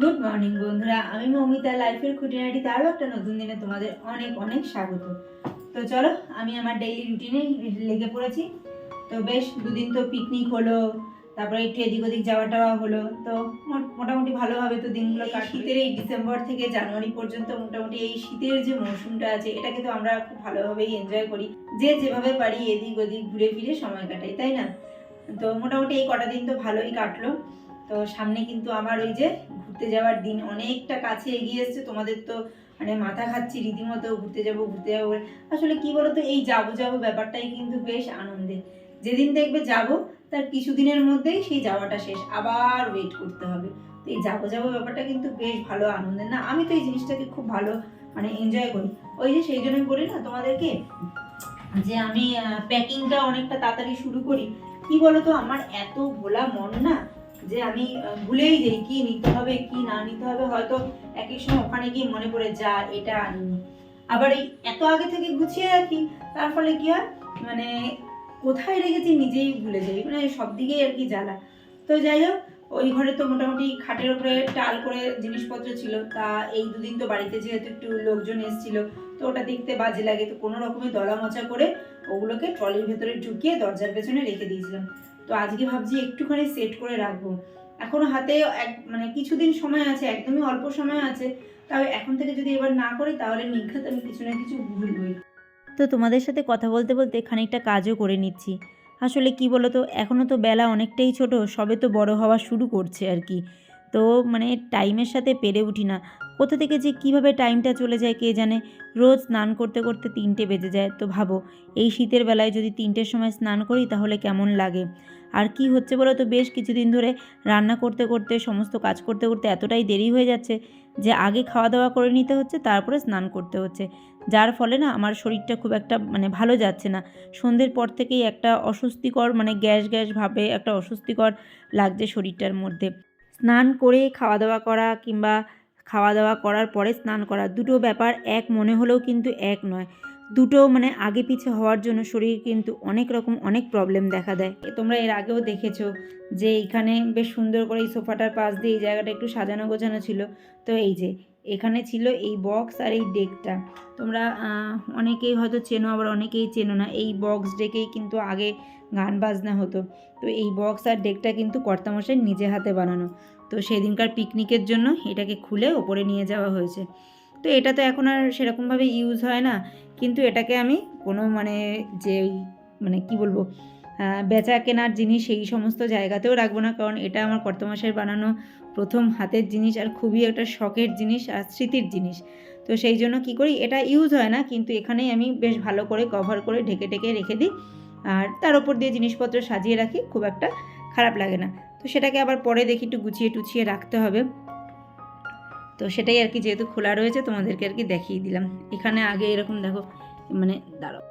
Good morning বন্ধুরা, আমি মৌমিতা। লাইফের খুঁটিনাটিতে আরও একটা নতুন দিনে তোমাদের অনেক অনেক স্বাগত। তো চলো, আমি আমার ডেইলি রুটিনে লেগে পড়েছি। তো বেশ দুদিন তো পিকনিক হলো, তারপরে একটু এদিক ওদিক যাওয়া টাওয়া হলো। তো মোটামুটি ভালোভাবে তো দিনগুলো কাটবে। শীতের এই ডিসেম্বর থেকে জানুয়ারি পর্যন্ত মোটামুটি এই শীতের যে মৌসুমটা আছে, এটাকে তো আমরা খুব ভালোভাবেই এনজয় করি। যে যেভাবে পারি এদিক ওদিক ঘুরে ফিরে সময় কাটাই, তাই না? তো মোটামুটি এই কটা দিন তো ভালোই কাটলো। তো সামনে কিন্তু আমার ওই যে ঘুরতে যাওয়ার দিন অনেকটা কাছে এগিয়ে এসছে। তোমাদের তো মানে মাথা খাচ্ছি রীতিমতো, ঘুরতে যাবো আসলে কি বলতো, এই যাবো যাবো ব্যাপারটাই কিন্তু বেশ আনন্দের। যেদিন দেখবে যাব তার কিছুদিনের মধ্যেই সেই যাওয়াটা শেষ, আবার ওয়েট করতে হবে। তো এই যাবো যাবো ব্যাপারটা কিন্তু বেশ ভালো আনন্দের না? আমি তো এই জিনিসটাকে খুব ভালো মানে এনজয় করি। ওই যে সেই জন্যই বলি না তোমাদেরকে যে আমি প্যাকিংটা অনেকটা তাড়াতাড়ি শুরু করি। কি বলতো, আমার এত ভোলা মন না, যে আমি ভুলেই যাই কি নিতে হবে কি না নিতে হবে। হয়তো এক এক সময় ওখানে গিয়ে মনে পড়ে যা এটা আনিনি, আবার এই এত আগে থেকে গুছিয়ে রাখি, তার ফলে কি হয় মানে কোথায় রেখেছি নিজেই ভুলে যাই, মানে সব দিকেই আর কি জ্বালা। তো যাই হোক, ওই ঘরে তো মোটামুটি খাটের উপরে টাল করে জিনিসপত্র ছিল। তা এই দুদিন তো বাড়িতে যেহেতু একটু লোকজন এসেছিল, তো ওটা দেখতে বাজে লাগে, তো কোনো রকমে দলা মোচা করে ওগুলোকে ট্রলির ভেতরে ঢুকিয়ে দরজার পেছনে রেখে দিয়েছিলাম। তো আজকে ভাবছি একটুখানি সেট করে রাখবো। এখনো হাতে মানে কিছুদিন সময় আছে, একদমই অল্প সময় আছে। তবে এখন থেকে যদি এবার না করি তাহলে নিঘাত আমি কিছু না কিছু ভুলবই। তো তোমাদের সাথে কথা বলতে বলতে খানিকটা কাজও করে নিচ্ছি। আসলে কি বলো তো, এখনও তো বেলা অনেকটাই ছোট, সবে তো বড় হওয়া শুরু করছে আর কি। তো মানে টাইমের সাথে পেরে উঠি না। কোথা থেকে যে কীভাবে টাইমটা চলে যায় কে জানে। রোজ স্নান করতে করতে 3টে বেজে যায়। তো ভাবো, এই শীতের বেলায় যদি 3টের সময় স্নান করি তাহলে কেমন লাগে। আর কি হচ্ছে বলো তো, বেশ কিছুদিন ধরে রান্না করতে করতে সমস্ত কাজ করতে করতে এতটাই দেরি হয়ে যাচ্ছে যে আগে খাওয়া দাওয়া করে নিতে হচ্ছে, তারপরে স্নান করতে হচ্ছে। যার ফলে না আমার শরীরটা খুব একটা মানে ভালো যাচ্ছে না। সন্ধ্যের পর থেকেই একটা অস্বস্তিকর মানে গ্যাস গ্যাস ভাবে একটা অস্বস্তিকর লাগছে শরীরটার মধ্যে। স্নান করে খাওয়া দাওয়া করা কিংবা খাওয়া দাওয়া করার পরে স্নান করা, দুটো ব্যাপার এক মনে হলেও কিন্তু এক নয়। দুটো মানে আগে পিছে হওয়ার জন্য শরীর কিন্তু অনেক রকম অনেক প্রবলেম দেখা দেয়। তোমরা এর আগেও দেখেছো যে এইখানে বেশ সুন্দর করে এই সোফাটার পাশ দিয়ে এই জায়গাটা একটু সাজানো গোছানো ছিল। তো এই যে এখানে ছিল এই বক্স আর এই ডেকটা। তোমরা অনেকেই হয়তো চেনো, আবার অনেকেই চেনো না। এই বক্স ডেকেই কিন্তু আগে গান বাজনা হতো। তো এই বক্স আর ডেকটা কিন্তু কর্তামশাই নিজে হাতে বানানো। তো সেদিনকার পিকনিকের জন্য এটাকে খুলে ওপরে নিয়ে যাওয়া হয়েছে। তো এটা তো এখন আর সেরকমভাবে ইউজ হয় না, কিন্তু এটাকে আমি কোনো মানে যে মানে কি বলবো বেচা কেনার জিনিস সেই সমস্ত জায়গাতেও রাখবো না, কারণ এটা আমার কর্তামশাইয়ের বানানো প্রথম হাতের জিনিস, আর খুবই একটা শখের জিনিস আর স্মৃতির জিনিস। তো সেই জন্য কী করি, এটা ইউজ হয় না কিন্তু এখানেই আমি বেশ ভালো করে কভার করে ঢেকে ঢেকে রেখে দিই, আর তার ওপর দিয়ে জিনিসপত্র সাজিয়ে রাখি, খুব একটা খারাপ লাগে না। তো সেটাকে আবার পরে দেখি একটু গুছিয়ে টুছিয়ে রাখতে হবে। তো সেটাই আর কি, যেহেতু খোলা রয়েছে তোমাদেরকে আর কি দেখিয়ে দিলাম। এখানে আগে এরকম দেখো, মানে দাঁড়াও,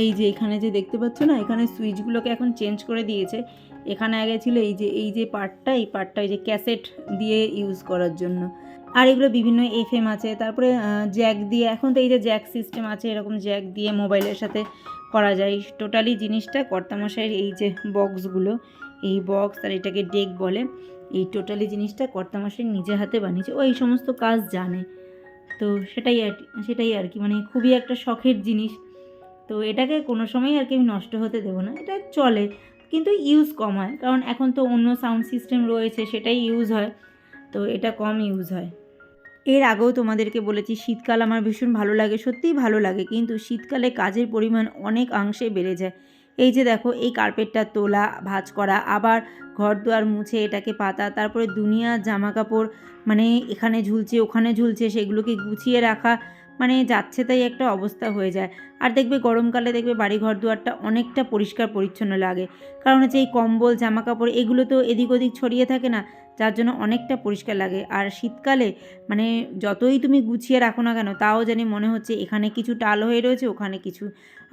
এই যে এখানে যে দেখতে পাচ্ছ না, এখানে সুইচগুলোকে এখন চেঞ্জ করে দিয়েছে। এখানে আগে ছিল এই যে পার্টটা, এই পার্টটা এই যে ক্যাসেট দিয়ে ইউজ করার জন্য। আর এগুলো বিভিন্ন FM আছে, তারপরে জ্যাক দিয়ে, এখন তো এই যে জ্যাক সিস্টেম আছে, এরকম জ্যাক দিয়ে মোবাইলের সাথে করা যায়। টোটালি জিনিসটা কর্তামশাইয়ের এই যে বক্সগুলো, এই বক্স আর এটাকে ডেক বলে, এই টোটালি জিনিসটা কর্তামশাই নিজে হাতে বানিয়েছে। ও এই সমস্ত কাজ জানে। তো সেটাই আর কি মানে খুবই একটা শখের জিনিস। তো এটাকে কোনো সময় আর কি আমি নষ্ট হতে দেবো না। এটা চলে কিন্তু ইউজ কম হয়, কারণ এখন তো অন্য সাউন্ড সিস্টেম রয়েছে, সেটাই ইউজ হয়। তো এটা কম ইউজ হয়। এর আগেও তোমাদেরকে বলেছি শীতকাল আমার ভীষণ ভালো লাগে, সত্যিই ভালো লাগে, কিন্তু শীতকালে কাজের পরিমাণ অনেকাংশে বেড়ে যায়। এই যে দেখো, এই কার্পেটটা তোলা, ভাঁজ করা, আবার ঘর দুয়ার মুছে এটাকে পাতা, তারপরে দুনিয়া জামা কাপড় মানে এখানে ঝুলছে ওখানে ঝুলছে, সেগুলোকে গুছিয়ে রাখা, মানে যাচ্ছে তাই একটা অবস্থা হয়ে যায়। আর দেখবে গরমকালে দেখবে বাড়ি ঘর দুয়ারটা অনেকটা পরিষ্কার পরিচ্ছন্ন লাগে, কারণ হচ্ছে এই কম্বল জামা কাপড় এগুলো তো এদিক ওদিক ছড়িয়ে থাকে না, যার জন্য অনেকটা পরিষ্কার লাগে। আর শীতকালে মানে যতই তুমি গুছিয়ে রাখো না কেন, তাও জানি মনে হচ্ছে এখানে কিছু টাল হয়ে রয়েছে ওখানে কিছু।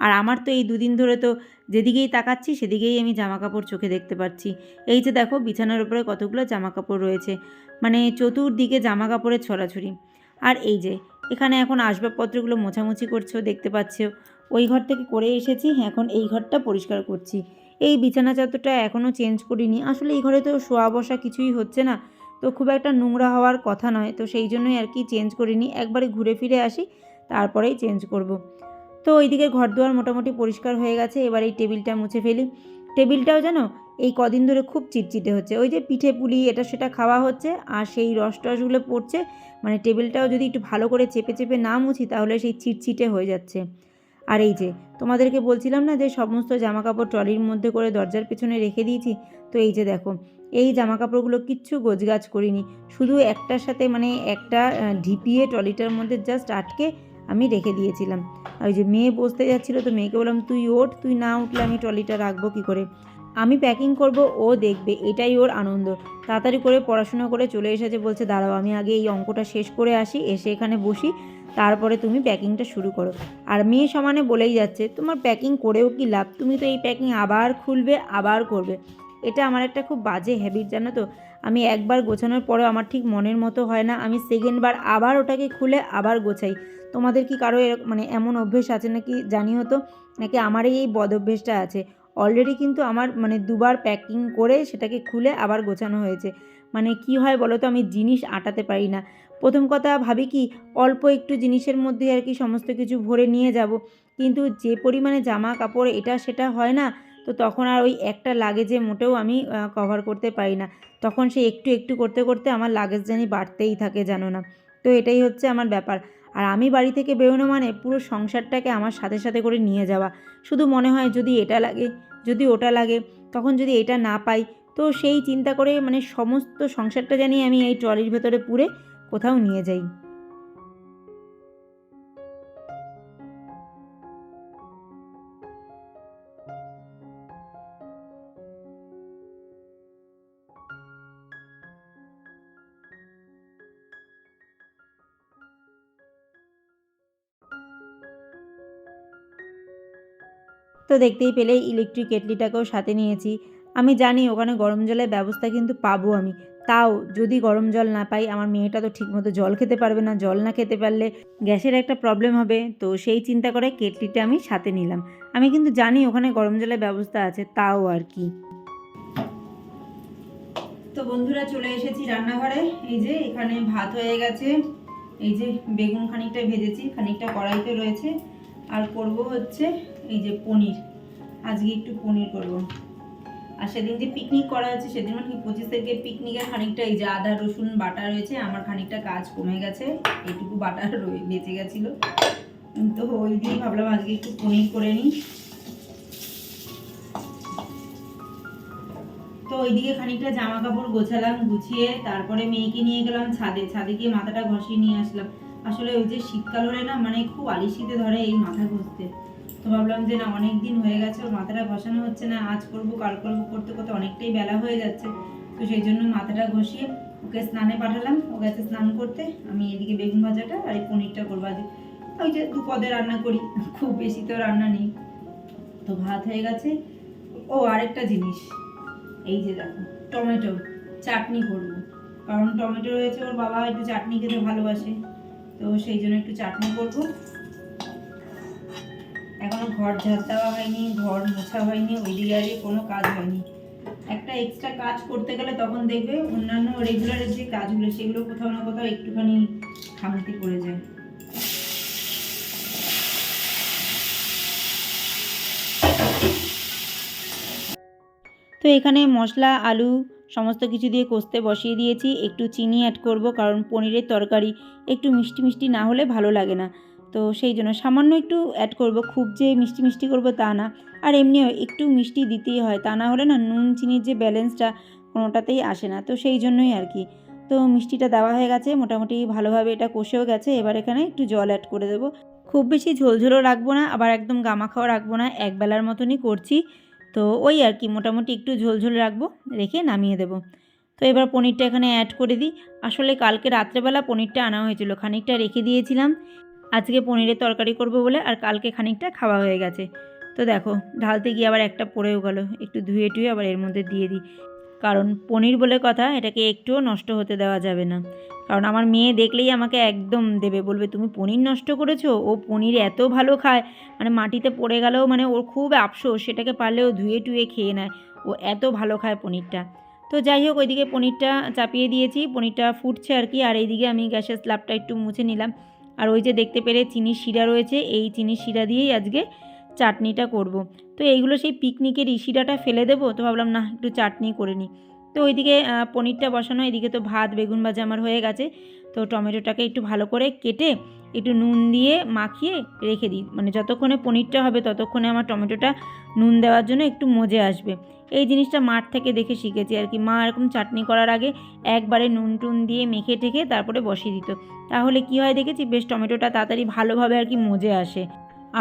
আর আমার তো এই দুদিন ধরে তো যেদিকেই তাকাচ্ছি সেদিকেই আমি জামা কাপড় চোখে দেখতে পাচ্ছি। এই যে দেখো, বিছানার উপরে কতগুলো জামা কাপড় রয়েছে, মানে চতুর্দিকে জামা কাপড়ের ছড়াছড়ি। আর এই যে এখানে এখন আসবাবপত্রগুলো মোছামুছি করছো দেখতে পাচ্ছ, ওই ঘর থেকে করে এসেছি, এখন এই ঘরটা পরিষ্কার করছি। এই বিছানা চাদরটা এখনও চেঞ্জ করিনি, আসলে এই ঘরে তো শোয়া বসা কিছুই হচ্ছে না, তো খুব একটা নোংরা হওয়ার কথা নয়, তো সেই জন্যই আর কি চেঞ্জ করিনি, একবারে ঘুরে ফিরে আসি তারপরেই চেঞ্জ করব। তো ওইদিকে ঘর দুয়ার মোটামুটি পরিষ্কার হয়ে গেছে, এবার এই টেবিলটা মুছে ফেলি। টেবিলটাও যেন এই কদিন ধরে খুব চিটচিটে হচ্ছে, ওই যে পিঠে পুলি এটা সেটা খাওয়া হচ্ছে আর সেই রস টসগুলো পড়ছে, মানে টেবিলটাও যদি একটু ভালো করে চেপে চেপে না মুছি তাহলে সেই চিটচিটে হয়ে যাচ্ছে। আর এই যে তোমাদেরকে বলছিলাম না যে সমস্ত জামাকাপড় ট্রলির মধ্যে করে দরজার পেছনে রেখে দিয়েছি, তো এই যে দেখো এই জামাকাপড়গুলো কিচ্ছু গোছগাছ করিনি, শুধু একটার সাথে মানে একটা ঢিপিয়ে ট্রলিটার মধ্যে জাস্ট আটকে আমি রেখে দিয়েছিলাম। আর ওই যে মেয়ে বসতে যাচ্ছিলো, তো মেয়েকে বললাম তুই ওঠ, তুই না উঠলে আমি ট্রলিটা রাখবো কী করে, আমি প্যাকিং করব, ও দেখবে, এটাই ওর আনন্দ। তাড়াতাড়ি করে পড়াশোনা করে চলে এসেছে, বলছে দাঁড়াও আমি আগে এই অঙ্কটা শেষ করে আসি, এসে এখানে বসি, তারপরে তুমি প্যাকিংটা শুরু করো। আর মেয়ে সমানে বলেই যাচ্ছে তোমার প্যাকিং করেও কি লাভ, তুমি তো এই প্যাকিং আবার খুলবে আবার করবে। এটা আমার একটা খুব বাজে হ্যাবিট, জানো তো। আমি একবার গোছানোর পরেও আমার ঠিক মনের মতো হয় না, আমি সেকেন্ডবার আবার ওটাকে খুলে আবার গোছাই। তোমাদের কি কারো মানে এমন অভ্যেস আছে নাকি জানিও তো, নাকি আমার এই বদ অভ্যেসটা আছে। অলরেডি কিন্তু আমার মানে দুবার প্যাকিং করে সেটাকে খুলে আবার গোছানো হয়েছে। মানে কি হয় বলো তো, আমি জিনিস আঁটাতে পারি না। প্রথম কথা ভাবি কি অল্প একটু জিনিসের মধ্যে আর কি সমস্ত কিছু ভরে নিয়ে যাব, কিন্তু যে পরিমাণে জামা কাপড় এটা সেটা হয় না, তো তখন আর ওই একটা লাগেজে মোটেও আমি কভার করতে পারি না। তখন সে একটু একটু করতে করতে আমার লাগেজ জানি বাড়তেই থাকে, জানো না। তো এটাই হচ্ছে আমার ব্যাপার। আর আমি বাড়ি থেকে বেরোনো মানে পুরো সংসারটাকে আমার সাথে সাথে করে নিয়ে যাওয়া। শুধু মনে হয় যদি এটা লাগে, যদি ওটা লাগে, তখন যদি এটা না পাই, তো সেই চিন্তা করে মানে সমস্ত সংসারটা জানি আমি এই ট্রলির ভেতরে পুরে কোথাও নিয়ে যাই। তো দেখতেই পেলে ইলেকট্রিক কেটলিটাকেও সাথে নিয়েছি। আমি জানি ওখানে গরম জলের ব্যবস্থা কিন্তু পাবো আমি, তাও যদি গরম জল না পাই, আমার মেয়েটা তো ঠিকমতো জল খেতে পারবে না, জল না খেতে পারলে গ্যাসের একটা প্রবলেম হবে, তো সেই চিন্তা করে কেটলিটা আমি সাথে নিলাম। আমি কিন্তু জানি ওখানে গরম জলের ব্যবস্থা আছে, তাও আর কি। তো বন্ধুরা চলে এসেছি রান্নাঘরে, এই যে এখানে ভাত হয়ে গেছে, এই যে বেগুন খানিকটা ভেজেছি, খানিকটা কড়াইতে রয়েছে, আর করব হচ্ছে এই যে পনির, আজকে একটু পনির করব। আর সেদিন যে পিকনিক করা হয়েছে, সেদিন মানে 25 তারিখের পিকনিকের খানিকটা এই যে আদা রসুন বাটা রয়েছে, আমার খানিকটা কাজ কমে গেছে, এইটুকু বাটা বেঁচে গেছিল, তো ওই দিয়ে ভাবলাম আজকে একটু পনির করে নিই। তো ওইদিকে খানিকটা জামা কাপড় গোছালাম, গুছিয়ে তারপরে মেয়েকে নিয়ে গেলাম ছাদে, ছাদে গিয়ে মাথাটা ঘষিয়ে নিয়ে আসলাম। আসলে ওই যে শীতকাল হলে না মানে খুব আলিশিতে ধরে এই মাথা ঘষতে, তো ভাবলাম যে না অনেক দিন হয়ে গেছে ওর মাথাটা ঘষানো হচ্ছে না, আজ করবো কাল করবো করতে করতে অনেকটাই বেলা হয়ে যাচ্ছে, তো সেই জন্য মাথাটা ঘষিয়ে ওকে স্নানে পাঠালাম, ও গেছে স্নান করতে, আমি এদিকে বেগুন ভাজাটা আর এই পনিরটা করবো আজ। ওই যে 2 পদে রান্না করি, খুব বেশি তো রান্না নেই। তো ভাত হয়ে গেছে। ও আরেকটা জিনিস, এই যে দেখো টমেটো চাটনি করব, কারণ টমেটো রয়েছে, ওর বাবা একটু চাটনি খেতে ভালোবাসে, তো সেই জন্য একটু চাটনি করব। এখনো ঘর ঝাড় দেওয়া হয়নি, ঘর মোছা হয়নি, ওইদিকে আগে কোনো কাজ হয়নি। একটা এক্সট্রা কাজ করতে গেলে তখন দেখবে অন্যান্য রেগুলারের যে কাজগুলো সেগুলো কোথাও না কোথাও একটুখানি খামতি পড়ে যায়। তো এখানে মশলা আলু সমস্ত কিছু দিয়ে কষতে বসিয়ে দিয়েছি, একটু চিনি অ্যাড করব, কারণ পনিরের তরকারি একটু মিষ্টি মিষ্টি না হলে ভালো লাগে না, তো সেই জন্য সামান্য একটু অ্যাড করব, খুব যে মিষ্টি মিষ্টি করব তা না। আর এমনিও একটু মিষ্টি দিতেই হয়, তা না হলে না নুন চিনির যে ব্যালেন্সটা কোনোটাতেই আসে না, তো সেই জন্যই আর কি। তো মিষ্টিটা দেওয়া হয়ে গেছে, মোটামুটি ভালোভাবে এটা কষেও গেছে, এবার এখানে একটু জল অ্যাড করে দেবো। খুব বেশি ঝোলঝোলও রাখবো না, আবার একদম গামাখাও রাখবো না, একবেলার মতনই করছি, তো ওই আর কি মোটামুটি একটু ঝোলঝোল রাখবো, রেখে নামিয়ে দেবো। তো এবার পনিরটা এখানে অ্যাড করে দিই। আসলে কালকে রাত্রেবেলা পনিরটা আনা হয়েছিল, খানিকটা রেখে দিয়েছিলাম আজকে পনিরের তরকারি করব বলে, আর কালকে খানিকটা খাওয়া হয়ে গেছে। তো দেখো ঢালতে গিয়ে আবার একটা পড়েও গেল, একটু ধুয়ে টুয়ে আবার এর মধ্যে দিয়ে দিই। কারণ পনির বলে কথা, এটাকে একটুও নষ্ট হতে দেওয়া যাবে না। কারণ আমার মেয়ে দেখলেই আমাকে একদম দেবে, বলবে তুমি পনির নষ্ট করেছো। ও পনির এত ভালো খায়, মানে মাটিতে পড়ে গেলেও মানে ওর খুব আফসোস, সেটাকে পারলে ও ধুয়ে টুয়ে খেয়ে নেয়। ও এত ভালো খায় পনিরটা। তো যাই হোক, ওইদিকে পনিরটা চাপিয়ে দিয়েছি, পনিরটা ফুটছে আর কি। আর এইদিকে আমি গ্যাসের স্ল্যাবটা একটু মুছে নিলাম। আর ওই যে দেখতে পেলে চিনির শিরা রয়েছে, এই চিনির শিরা দিয়েই আজকে চাটনিটা করব। তো এইগুলো সেই পিকনিকের শিরাটা ফেলে দেবো, তো ভাবলাম না একটু চাটনি করে নিই। তো ওইদিকে পনিরটা বসানো, এদিকে তো ভাত বেগুন ভাজা আমার হয়ে গেছে। তো টমেটোটাকে একটু ভালো করে কেটে একটু নুন দিয়ে মাখিয়ে রেখে দিই, মানে যতক্ষণে পনিরটা হবে ততক্ষণে আমার টমেটোটা নুন দেওয়ার জন্য একটু মজে আসবে। এই জিনিসটা মাঠ থেকে দেখে শিখেছি আর কি। মা এরকম চাটনি করার আগে একবারে নুন টুন দিয়ে মেখে টেখে তারপরে বসিয়ে দিত। তাহলে কি হয় দেখেছি, বেশ টমেটোটা তাড়াতাড়ি ভালোভাবে আর কি মজে আসে,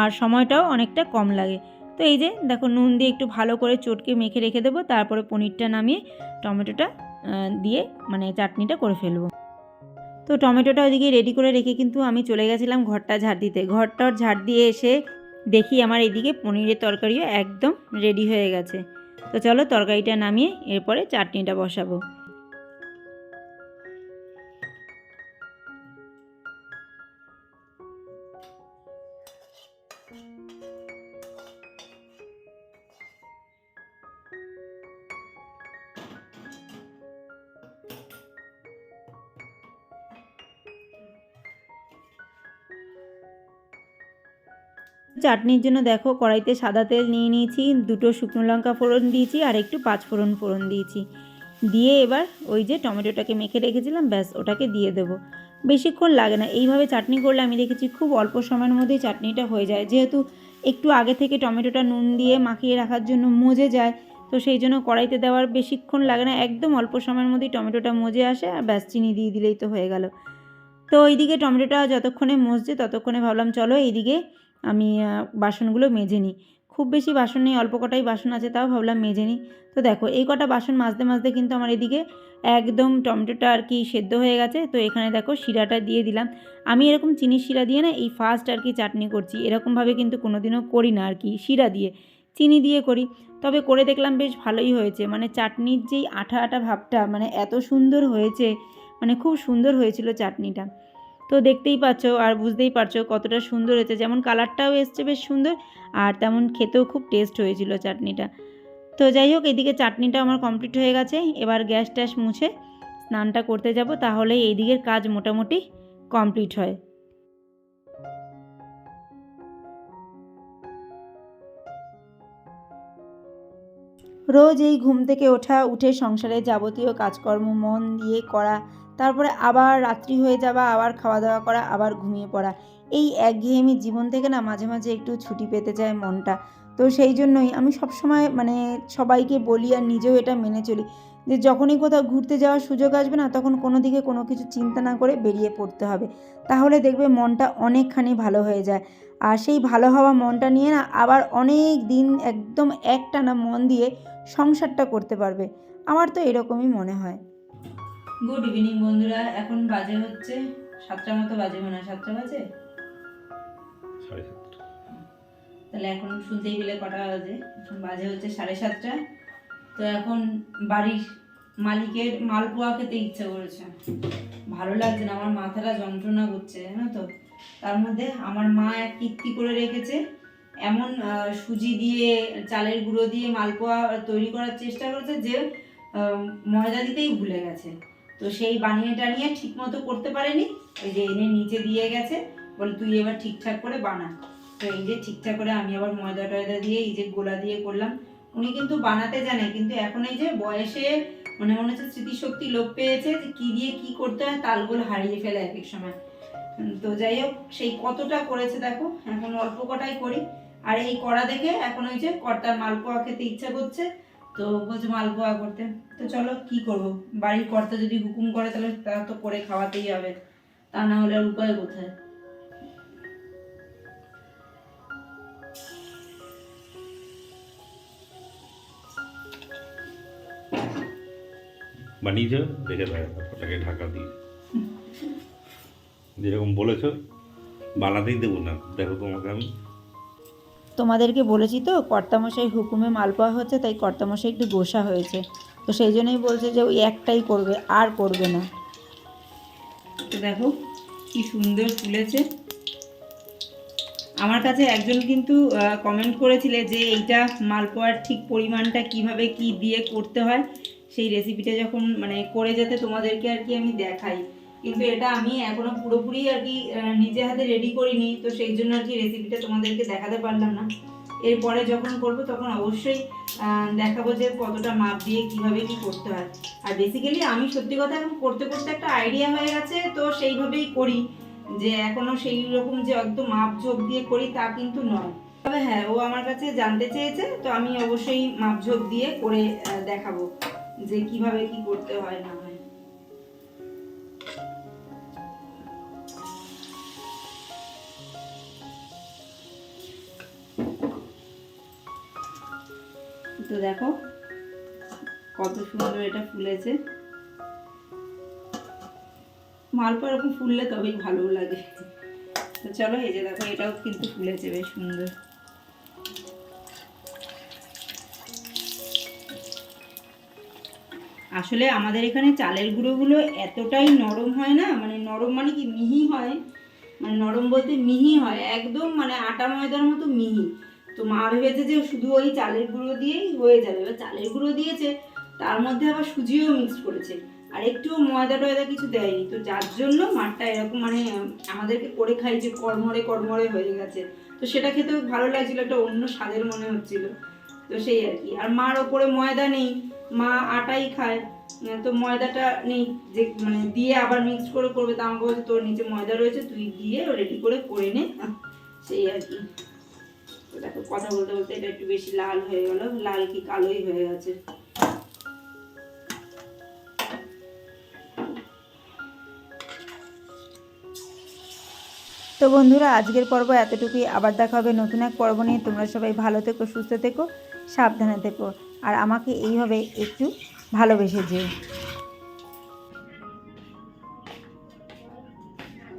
আর সময়টাও অনেকটা কম লাগে। তো এই যে দেখো, নুন দিয়ে একটু ভালো করে চটকে মেখে রেখে দেবো, তারপরে পনিরটা নামিয়ে টমেটোটা দিয়ে মানে চাটনিটা করে ফেলবো। তো টমেটোটা ওইদিকে রেডি করে রেখে কিন্তু আমি চলে গেছিলাম ঘরটা ঝাড় দিতে। ঘরটার ঝাড় দিয়ে এসে দেখি আমার এইদিকে পনিরের তরকারিও একদম রেডি হয়ে গেছে। তো চলো তরকারিটা নামিয়ে এরপরে চাটনিটা বসাবো। চাটনির জন্য দেখো কড়াইতে সাদা তেল নিয়ে নিয়েছি, দুটো শুকনো লঙ্কা ফোড়ন দিয়েছি আর একটু পাঁচফোড়ন ফোড়ন দিয়েছি। দিয়ে এবার ওই যে টমেটোটাকে মেখে রেখেছিলাম, ব্যাস ওটাকে দিয়ে দেবো। বেশিক্ষণ লাগে না, এইভাবে চাটনি করলে আমি দেখেছি খুব অল্প সময়ের মধ্যেই চাটনিটা হয়ে যায়। যেহেতু একটু আগে থেকে টমেটোটা নুন দিয়ে মাখিয়ে রাখার জন্য মজে যায়, তো সেই জন্য কড়াইতে দেওয়ার বেশিক্ষণ লাগে না, একদম অল্প সময়ের মধ্যেই টমেটোটা মজে আসে, আর ব্যাস চিনি দিয়ে দিলেই তো হয়ে গেল। তো এইদিকে টমেটোটা যতক্ষণে মজছে ততক্ষণে ভাবলাম চলো এইদিকে আমি বাসনগুলো মেজে নিই। খুব বেশি বাসন নেই, অল্প কটাই বাসন আছে, তাও ভাবলাম মেজে নিই। তো দেখো এই কটা বাসন মাজতে মাজতে কিন্তু আমার এদিকে একদম টমেটোটা আর কি সেদ্ধ হয়ে গেছে। তো এখানে দেখো শিরাটা দিয়ে দিলাম। আমি এরকম চিনির শিরা দিয়ে না এই ফার্স্ট আর কি চাটনি করছি, এরকমভাবে কিন্তু কোনোদিনও করি না আর কি শিরা দিয়ে, চিনি দিয়ে করি। তবে করে দেখলাম বেশ ভালোই হয়েছে, মানে চাটনির যেই আঠা আঠা ভাবটা মানে এত সুন্দর হয়েছে, মানে খুব সুন্দর হয়েছিল চাটনিটা। তো দেখতেই পাচ্ছ আর বুঝতেই পারছো কতটা সুন্দর হয়েছে, যেমন কালারটাও এসছে বেশ সুন্দর, আর তেমন খেতেও খুব টেস্ট হয়েছিল চাটনিটা। তো যাই হোক, এদিকে চাটনিটা আমার কমপ্লিট হয়ে গেছে। এবার গ্যাস ট্যাস মুছে স্নানটা করতে যাব, তাহলে এই দিকের কাজ মোটামুটি কমপ্লিট হয়। রোজ এই ঘুম থেকে উঠে সংসারের যাবতীয় কাজকর্ম মন দিয়ে করা, তারপরে আবার রাত্রি হয়ে যাওয়া, আবার খাওয়া দাওয়া করা, আবার ঘুমিয়ে পড়া, এই একঘেয়েমি জীবন থেকে না মাঝে মাঝে একটু ছুটি পেতে চায় মনটা। তো সেই জন্যই আমি সবসময় মানে সবাইকে বলি আর নিজেও এটা মেনে চলি যে যখনই কোথাও ঘুরতে যাওয়ার সুযোগ আসবে না, তখন কোনো দিকে কোনো কিছু চিন্তা না করে বেরিয়ে পড়তে হবে। তাহলে দেখবে মনটা অনেকখানি ভালো হয়ে যায়। আর সেই ভালো হওয়া মনটা নিয়ে না আবার অনেক দিন একদম একটানা মন দিয়ে সংসারটা করতে পারবে। আমার তো এরকমই মনে হয়। গুড ইভিনিং বন্ধুরা, এখন বাজে হচ্ছে 7টা মতো বাজে, মনে হয় 7টা বাজে, 7:30। তাহলে এখন শুনতেই পেলে কটা বাজে, এখন বাজে হচ্ছে 7:30। তো এখন বাড়ির মালিকের মালপোয়া খেতে ইচ্ছে করেছে, ভালো লাগছে না, আমার মাথাটা যন্ত্রণা করছে জানো তো। তার মধ্যে আমার মা এক কীর্তি করে রেখেছে, এমন সুজি দিয়ে চালের গুঁড়ো দিয়ে মালপোয়া তৈরি করার চেষ্টা করেছে যে ময়দা দিতেই ভুলে গেছে। তো সেই বানিয়ে টানিয়ে ঠিক মতো করতে পারেনি, ওই যে এনে নিচে দিয়ে গেছে, বলে তুই এবার ঠিকঠাক করে বানা। তো এই যে ঠিকঠাক করে আমি আবার ময়দা টয়দা দিয়ে এই যে গোলা দিয়ে করলাম। উনি কিন্তু বানাতে জানে, কিন্তু এখন এই যে বয়সে মনে হচ্ছে স্মৃতিশক্তি লোপ পেয়েছে, যে কি দিয়ে কি করতে হয় তালগোল হারিয়ে ফেলে এক এক সময়। তো যাই হোক, সেই কতটা করেছে দেখো, এখন অল্প কটাই করি। আর এই করা দেখে এখন ওই যে কর্তার মালপোয়া খেতে ইচ্ছা করছে, তো বলছে মালপোয়া করতে। তো চলো কি করব, বাড়ির কর্তা যদি হুকুম করে তাহলে তা তো করে খাওয়াতেই হবে, তা না হলে আর উপায় কোথায়। বানিয়েছ দেখে ওটাকে ঢাকা দিয়ে, যেরকম বলেছো বানাতেই দেবো না। দেখো তোমাকে আমি তোমাদেরকে বলেছি তো কর্তামশাই হুকুমে মালপোয়া হচ্ছে, তাই কর্তামশাই একটু গোসা হয়েছে। তো সেই জন্যই বলছে যে ওই একটাই করবে, আর করবে না। তো দেখো কি সুন্দর ফুলেছে। আমার কাছে একজন কিন্তু কমেন্ট করেছিলে যে এইটা মালপোয়ার ঠিক পরিমাণটা কিভাবে কি দিয়ে করতে হয়, সেই রেসিপিটা যখন মানে করে যেতে তোমাদেরকে আর কি আমি দেখাই, কিন্তু এটা আমি এখনো পুরোপুরি আর কি নিজে হাতে রেডি করিনি, তো সেই জন্য আর কি রেসিপিটা তোমাদেরকে দেখাতে পারলাম না। এরপরে যখন করব তখন অবশ্যই দেখাবো যে কতটা মাপ দিয়ে কিভাবে কি করতে হয়। আর বেসিক্যালি আমি সত্যি কথা এখন করতে করতে একটা আইডিয়া হয়ে গেছে, তো সেইভাবেই করি, যে এখনো সেই রকম যে একদম মাপ ঝোপ দিয়ে করি তা কিন্তু নয়। তবে হ্যাঁ, ও আমার কাছে জানতে চেয়েছে, তো আমি অবশ্যই মাপ ঝোপ দিয়ে করে দেখাবো যে কিভাবে কি করতে হয় না হয়। তো দেখো কত সুন্দর এটা ফুলেছে। মালপোয়া এরকম ফুললে তবেই ভালো লাগে। তো চলো, এই যে দেখো এটাও কিন্তু ফুলেছে বেশ সুন্দর। আসলে আমাদের এখানে চালের গুঁড়োগুলো এতটাই নরম হয় না, মানে নরম মানে কি মিহি হয়, মানে নরম বলতে মিহি হয় একদম, মানে আটা ময়দার মতো মিহি। তো মা ভেবেছে যে শুধু ওই চালের গুঁড়ো দিয়েই হয়ে যাবে, এবার চালের গুঁড়ো দিয়েছে, তার মধ্যে আবার সুজিও মিক্স করেছে, আর একটুও ময়দা টয়দা কিছু দেয়নি, তো যার জন্য মাঠটা এরকম মানে আমাদেরকে করে খাই যে কড়মড়ে কড়মড়ে হয়ে গেছে। তো সেটা খেতেও ভালো লাগছিল, একটা অন্য স্বাদের মনে হচ্ছিল। তো সেই আর কি। আর মার ওপরে ময়দা নেই, মা আটাই খায়, তো ময়দাটা নেই যে মানে দিয়ে আবার মিক্স করে করবে, তা আমাকে বলছে তোর নিচে ময়দা রয়েছে তুই দিয়ে রেডি করে নে, সেই আর কি। তো দেখো কথা বলতে বলতে এটা একটু বেশি লাল হয়ে গেল, লাল কি কালোই হয়ে গেছে। তো বন্ধুরা, আজকের পর্ব এতটুকুই। আবার দেখা হবে নতুন এক পর্ব নিয়ে। তোমরা সবাই ভালো থেকো, সুস্থ থেকো, সাবধানে থেকো, আর আমাকে এইভাবে একটু ভালোবেসে যেও।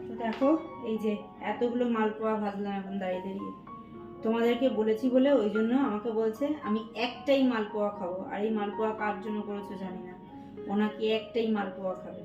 তো দেখো এই যে এতগুলো মালপোয়া ভাজলাম এখন দাঁড়িয়ে দাঁড়িয়ে। তোমাদেরকে বলেছি বলে ওই জন্য আমাকে বলছে আমি একটাই মালপোয়া খাবো, আর এই মালপোয়া কার জন্য করেছো জানি না, ওনাকে একটাই মালপোয়া খাবে।